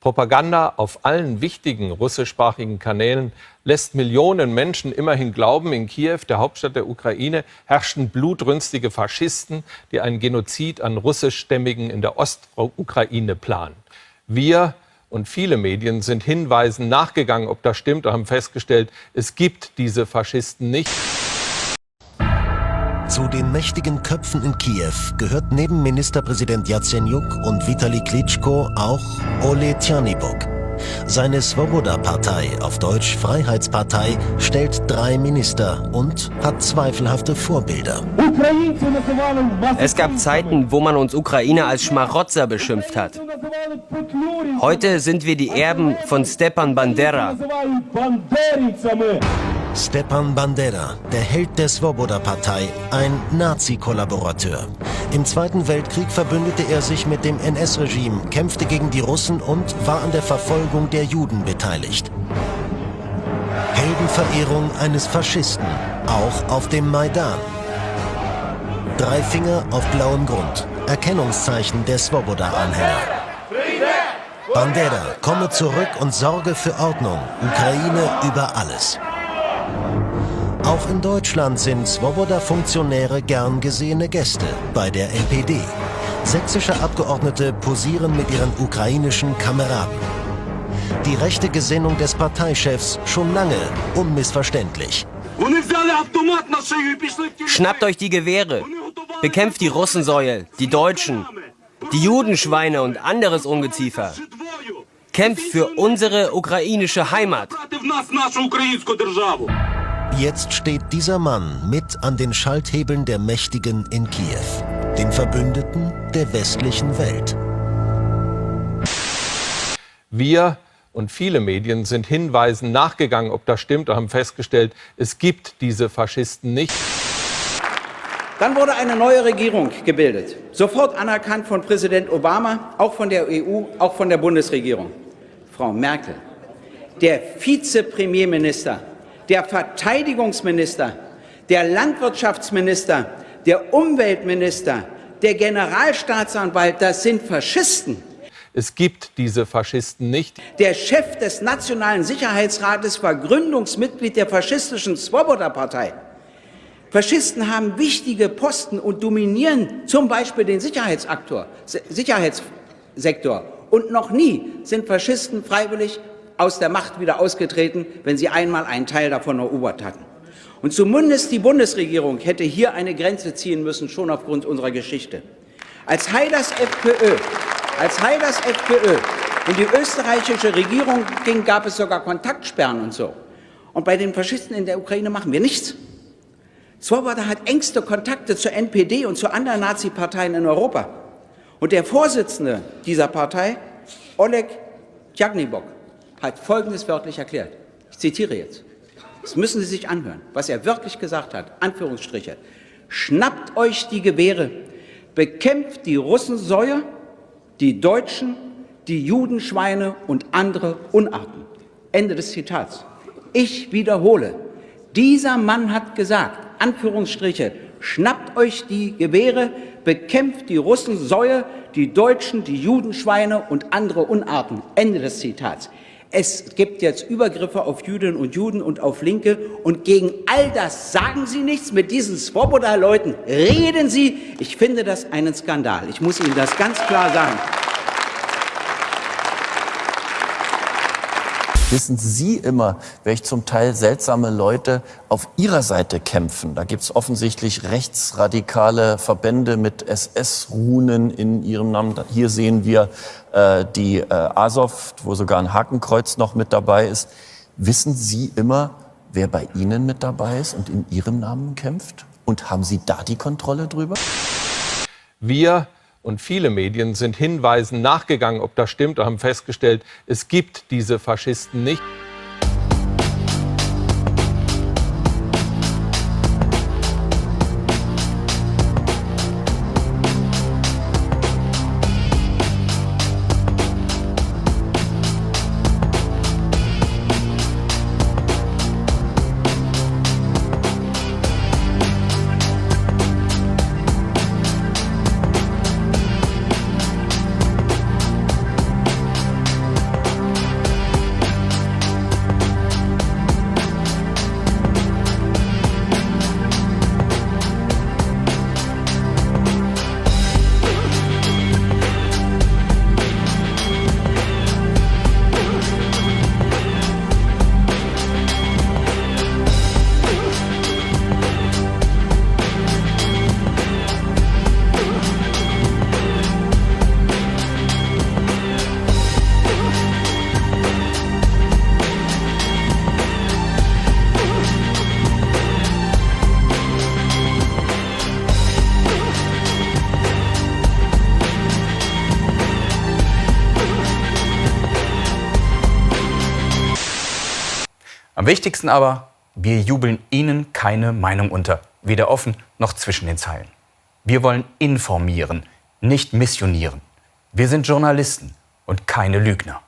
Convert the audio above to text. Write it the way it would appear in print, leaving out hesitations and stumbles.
Propaganda auf allen wichtigen russischsprachigen Kanälen lässt Millionen Menschen immerhin glauben, in Kiew, der Hauptstadt der Ukraine, herrschten blutrünstige Faschisten, die einen Genozid an Russischstämmigen in der Ostukraine planen. Wir und viele Medien sind Hinweisen nachgegangen, ob das stimmt, und haben festgestellt, es gibt diese Faschisten nicht. Zu den mächtigen Köpfen in Kiew gehört neben Ministerpräsident Jatsenjuk und Vitali Klitschko auch Ole Tjanibok. Seine Swoboda-Partei, auf Deutsch Freiheitspartei, stellt 3 Minister und hat zweifelhafte Vorbilder. Es gab Zeiten, wo man uns Ukrainer als Schmarotzer beschimpft hat. Heute sind wir die Erben von Stepan Bandera. Stepan Bandera, der Held der Swoboda-Partei, ein Nazi-Kollaborateur. Im Zweiten Weltkrieg verbündete er sich mit dem NS-Regime, kämpfte gegen die Russen und war an der Verfolgung der Juden beteiligt. Heldenverehrung eines Faschisten, auch auf dem Maidan. 3 Finger auf blauem Grund, Erkennungszeichen der Swoboda-Anhänger. Bandera, komme zurück und sorge für Ordnung. Ukraine über alles. Auch in Deutschland sind Swoboda-Funktionäre gern gesehene Gäste bei der NPD. Sächsische Abgeordnete posieren mit ihren ukrainischen Kameraden. Die rechte Gesinnung des Parteichefs schon lange unmissverständlich. Schnappt euch die Gewehre, bekämpft die Russensäue, die Deutschen, die Judenschweine und anderes Ungeziefer. Kämpft für unsere ukrainische Heimat. Jetzt steht dieser Mann mit an den Schalthebeln der Mächtigen in Kiew, den Verbündeten der westlichen Welt. Wir und viele Medien sind Hinweisen nachgegangen, ob das stimmt, und haben festgestellt, es gibt diese Faschisten nicht. Dann wurde eine neue Regierung gebildet, sofort anerkannt von Präsident Obama, auch von der EU, auch von der Bundesregierung. Frau Merkel, der Vizepremierminister, der Verteidigungsminister, der Landwirtschaftsminister, der Umweltminister, der Generalstaatsanwalt, das sind Faschisten. Es gibt diese Faschisten nicht. Der Chef des Nationalen Sicherheitsrates war Gründungsmitglied der faschistischen Swoboda-Partei. Faschisten haben wichtige Posten und dominieren zum Beispiel den Sicherheitssektor. Und noch nie sind Faschisten freiwillig aus der Macht wieder ausgetreten, wenn sie einmal einen Teil davon erobert hatten. Und zumindest die Bundesregierung hätte hier eine Grenze ziehen müssen, schon aufgrund unserer Geschichte. Als Haiders FPÖ in die österreichische Regierung ging, gab es sogar Kontaktsperren und so. Und bei den Faschisten in der Ukraine machen wir nichts. Swoboda hat engste Kontakte zur NPD und zu anderen Nazi-Parteien in Europa. Und der Vorsitzende dieser Partei, Oleg Tjanibok, hat Folgendes wörtlich erklärt. Ich zitiere jetzt. Das müssen Sie sich anhören, was er wirklich gesagt hat. Anführungsstriche. Schnappt euch die Gewehre, bekämpft die Russensäue, die Deutschen, die Judenschweine und andere Unarten. Ende des Zitats. Ich wiederhole. Dieser Mann hat gesagt, Anführungsstriche, schnappt euch die Gewehre, bekämpft die Russensäue, die Deutschen, die Judenschweine und andere Unarten. Ende des Zitats. Es gibt jetzt Übergriffe auf Jüdinnen und Juden und auf Linke, und gegen all das sagen Sie nichts. Mit diesen Swoboda-Leuten reden Sie. Ich finde das einen Skandal. Ich muss Ihnen das ganz klar sagen. Wissen Sie immer, welche zum Teil seltsame Leute auf Ihrer Seite kämpfen? Da gibt es offensichtlich rechtsradikale Verbände mit SS-Runen in ihrem Namen. Hier sehen wir die Azov, wo sogar ein Hakenkreuz noch mit dabei ist. Wissen Sie immer, wer bei Ihnen mit dabei ist und in Ihrem Namen kämpft? Und haben Sie da die Kontrolle drüber? Wir und viele Medien sind Hinweisen nachgegangen, ob das stimmt, und haben festgestellt, es gibt diese Faschisten nicht. Am wichtigsten aber, wir jubeln Ihnen keine Meinung unter, weder offen noch zwischen den Zeilen. Wir wollen informieren, nicht missionieren. Wir sind Journalisten und keine Lügner.